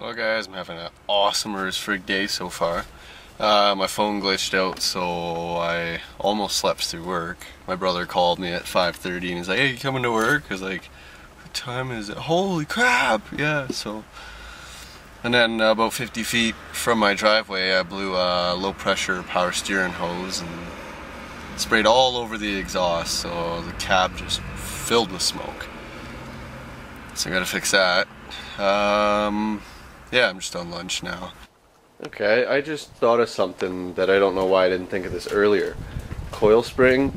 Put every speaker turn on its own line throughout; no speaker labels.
Well guys, I'm having an awesome as frig day so far. My phone glitched out, so I almost slept through work. My brother called me at 5:30 and he's like, "Hey, you coming to work?" I was like, "What time is it?" "Holy crap!" Yeah, so. And then about 50 feet from my driveway, I blew a low pressure power steering hose and sprayed all over the exhaust, so the cab just filled with smoke. So I gotta fix that. Yeah, I'm just on lunch now. Okay, I just thought of something that I don't know why I didn't think of this earlier. Coil spring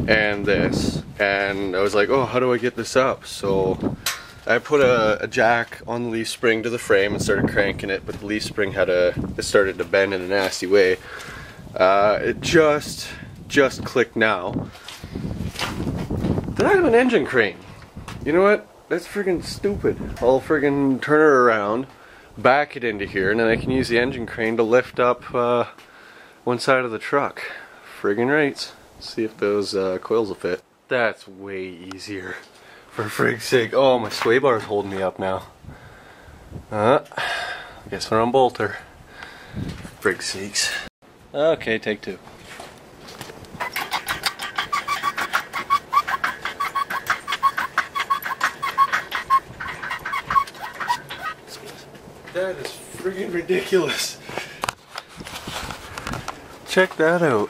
and this. And I was like, oh, how do I get this up? So I put a jack on the leaf spring to the frame and started cranking it, but the leaf spring it started to bend in a nasty way. It just clicked now. Then I have an engine crane. You know what? That's friggin' stupid. I'll friggin' turn it around, back it into here, and then I can use the engine crane to lift up one side of the truck. Friggin' rights. See if those coils will fit. That's way easier. For frig's sake. Oh, my sway bar's holding me up now. Guess we're on bolter. For frig's sakes. Okay, take two. That is friggin' ridiculous. Check that out.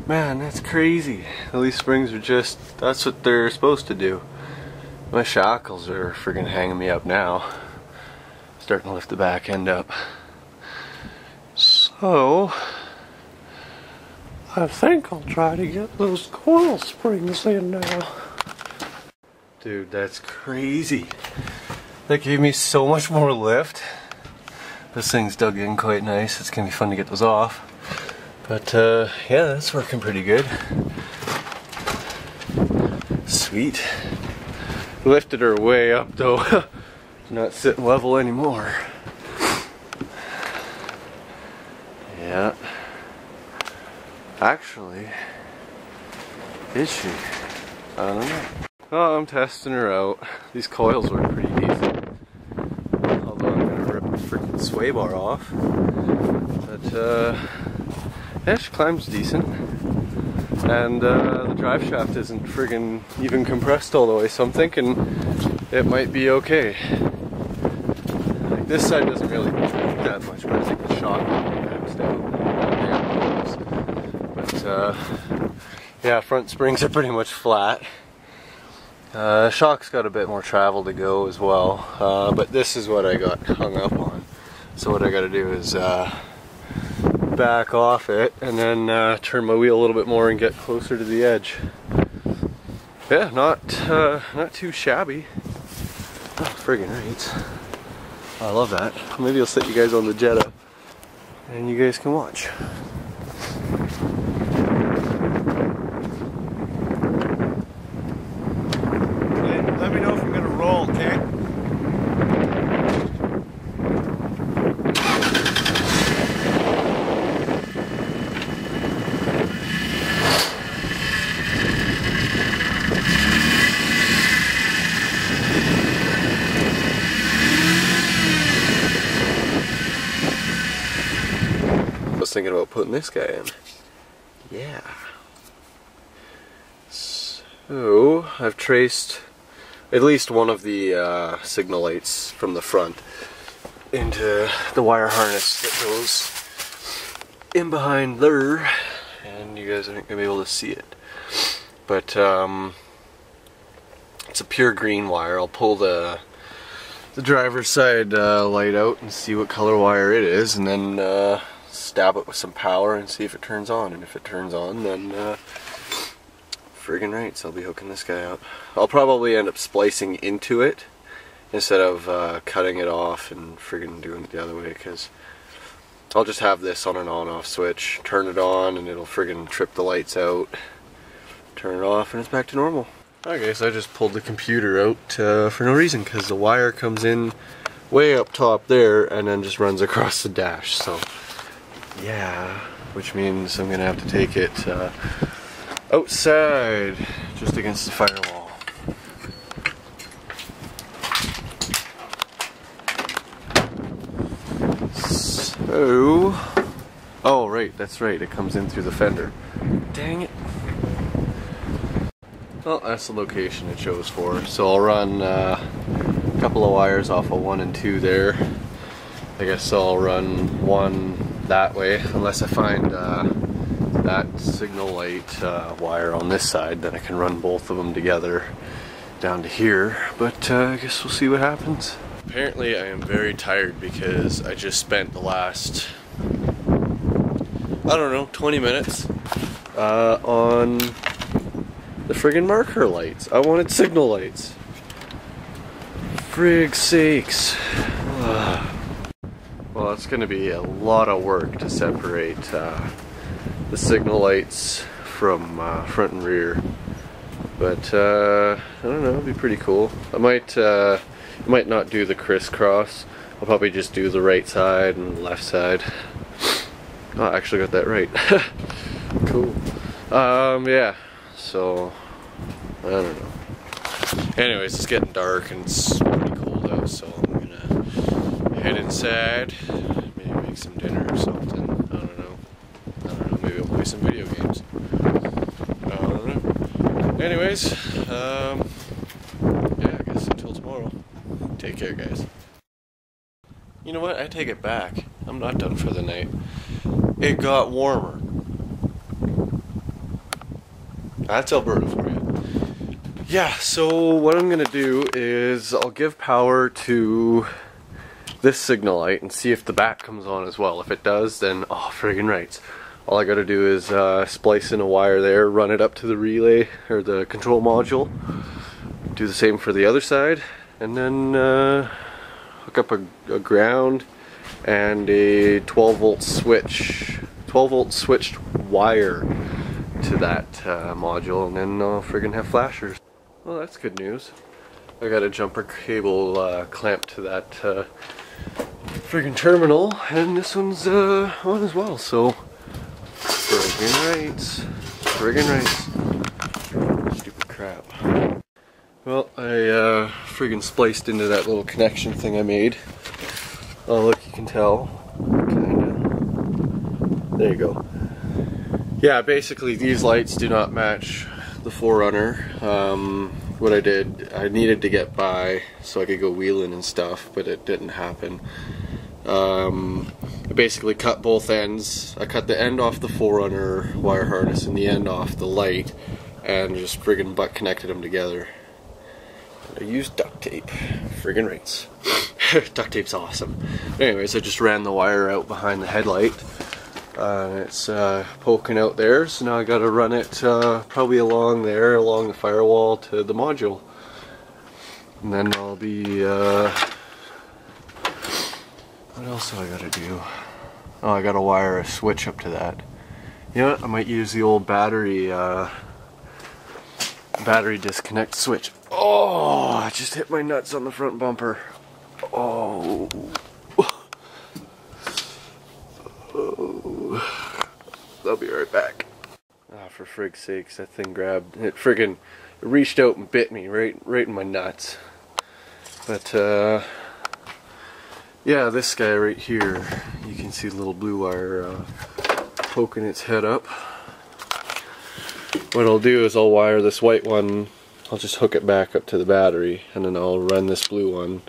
Man, that's crazy. The leaf springs are just, that's what they're supposed to do. My shackles are friggin' hanging me up now. Starting to lift the back end up. So, I think I'll try to get those coil springs in now. Dude, that's crazy. That gave me so much more lift. This thing's dug in quite nice. It's gonna be fun to get those off. But yeah, that's working pretty good. Sweet. Lifted her way up though. Not sitting level anymore. Yeah. Actually, is she? I don't know. Oh, I'm testing her out. These coils work pretty decent. Although I'm gonna rip the freaking sway bar off. But yeah, she climbs decent. And the drive shaft isn't friggin' even compressed all the way, so I'm thinking it might be okay. Like this side doesn't really move that much, but I think the shock comes down. But yeah, front springs are pretty much flat. Shock's got a bit more travel to go as well, but this is what I got hung up on. So what I gotta do is back off it and then turn my wheel a little bit more and get closer to the edge. Yeah, not too shabby. Oh, friggin' right. I love that. Maybe I'll set you guys on the Jetta and you guys can watch. Let me know if I'm gonna roll, okay? I was thinking about putting this guy in. Yeah. So, I've traced at least one of the signal lights from the front into the wire harness that goes in behind there, and you guys aren't going to be able to see it. But it's a pure green wire. I'll pull the driver's side light out and see what color wire it is, and then stab it with some power and see if it turns on. And if it turns on, then friggin' right, so I'll be hooking this guy up. I'll probably end up splicing into it instead of cutting it off and friggin' doing it the other way, because I'll just have this on an on-off switch, turn it on and it'll friggin' trip the lights out, turn it off and it's back to normal. Okay, so I just pulled the computer out for no reason, because the wire comes in way up top there and then just runs across the dash, so yeah, which means I'm gonna have to take it outside, just against the firewall. Oh, right, that's right, it comes in through the fender. Dang it. Well, that's the location it shows for. So I'll run a couple of wires off of 1 and 2 there. I guess I'll run one that way, unless I find that signal light wire on this side, then I can run both of them together down to here. But I guess we'll see what happens. Apparently I am very tired because I just spent the last, I don't know, 20 minutes on the friggin' marker lights. I wanted signal lights. Frig sakes. Well, it's going to be a lot of work to separate the signal lights from front and rear. But I don't know, it'll be pretty cool. I might not do the crisscross. I'll probably just do the right side and the left side. Oh, I actually got that right. Cool. Yeah. So I don't know. Anyways, it's getting dark and it's pretty cold out, so I'm gonna head inside, maybe make some dinner or something. I don't know, maybe I'll play some video games. I don't know. Anyways, yeah, I guess until tomorrow. Take care, guys. You know what? I take it back. I'm not done for the night. It got warmer. That's Alberta for you. Yeah, so what I'm gonna do is I'll give power to this signal light and see if the back comes on as well. If it does, then oh, friggin' rights. All I gotta do is splice in a wire there, run it up to the relay or the control module, do the same for the other side, and then hook up a ground and a 12 volt switch, 12 volt switched wire to that module, and then I'll friggin' have flashers. Well, that's good news. I got a jumper cable clamped to that friggin' terminal, and this one's on as well, so friggin' rights. Friggin' rights. Stupid crap. Well, I friggin' spliced into that little connection thing I made. Oh, look, you can tell. Kinda. There you go. Yeah, basically these lights do not match the 4Runner. What I did, I needed to get by so I could go wheeling and stuff, but it didn't happen. I basically cut both ends. I cut the end off the 4Runner wire harness and the end off the light, and just friggin' butt connected them together. And I used duct tape. Friggin' rights. Duct tape's awesome. Anyways, I just ran the wire out behind the headlight. It's poking out there, so now I gotta run it probably along there, along the firewall to the module. And then I'll be, what else do I gotta do? Oh, I gotta wire a switch up to that. You know what, I might use the old battery disconnect switch. Oh, I just hit my nuts on the front bumper. Oh. I'll be right back. Ah, for frig's sakes, that thing grabbed, it friggin' reached out and bit me right in my nuts. But yeah, this guy right here, you can see the little blue wire poking its head up. What I'll do is I'll wire this white one, I'll just hook it back up to the battery, and then I'll run this blue one.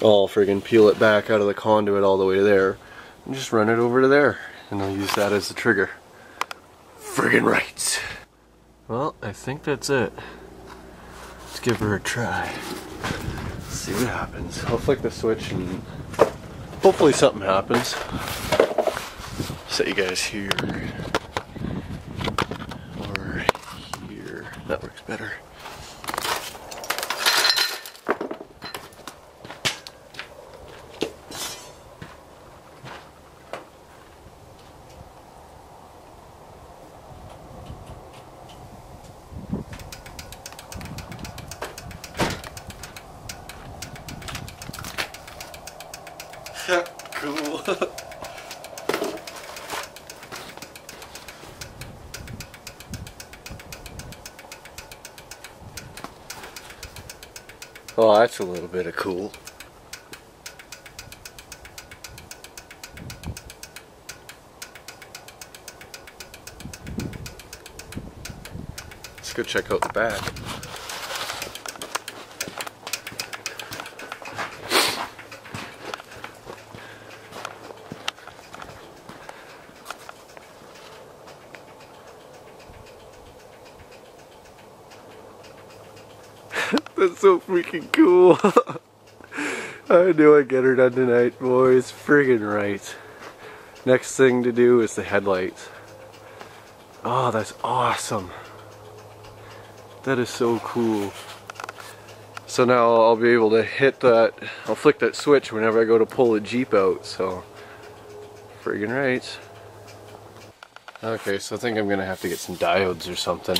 I'll friggin' peel it back out of the conduit all the way to there, and just run it over to there. And I'll use that as the trigger. Friggin' rights. Well, I think that's it. Let's give her a try. See what happens. I'll flick the switch and hopefully something happens. Set you guys here. Or here. That works better. Cool. Oh, that's a little bit of cool. go check out the back. That's so freaking cool. I knew I'd get her done tonight, boys. Friggin' right. Next thing to do is the headlights. Oh, that's awesome. That is so cool. So now I'll be able to hit that, I'll flick that switch whenever I go to pull the Jeep out, so friggin' right. Okay, so I think I'm gonna have to get some diodes or something.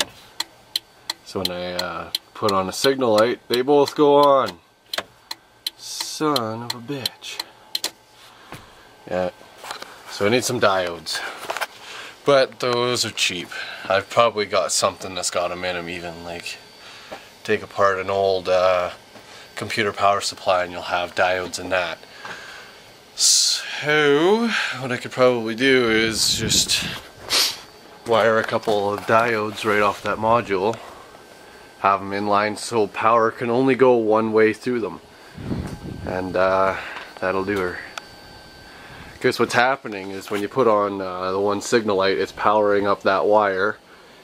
So when I put on a signal light, they both go on. Son of a bitch. Yeah, so I need some diodes. But those are cheap. I've probably got something that's got them in them even, like take apart an old computer power supply and you'll have diodes in that. So what I could probably do is just wire a couple of diodes right off that module, have them in line so power can only go one way through them, and that'll do her. Because what's happening is when you put on the one signal light, it's powering up that wire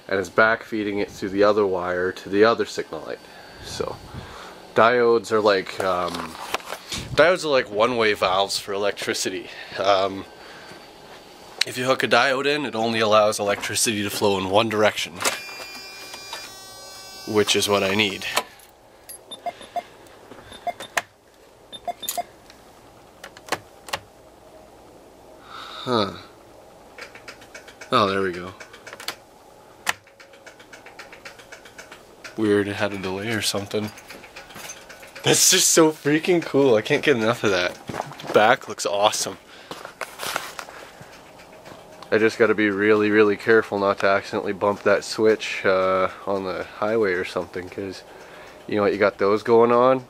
and it's back feeding it through the other wire to the other signal light. So diodes are like one-way valves for electricity. If you hook a diode in, it only allows electricity to flow in one direction, which is what I need. Huh. Oh, there we go. Weird, it had a delay or something. That's just so freaking cool. I can't get enough of that. Back looks awesome. I just gotta be really, really careful not to accidentally bump that switch on the highway or something, because you know what, you got those going on,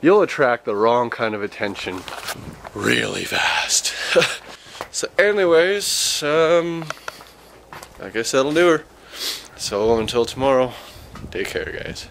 you'll attract the wrong kind of attention really fast. So anyways, I guess that'll do her. So until tomorrow, take care guys.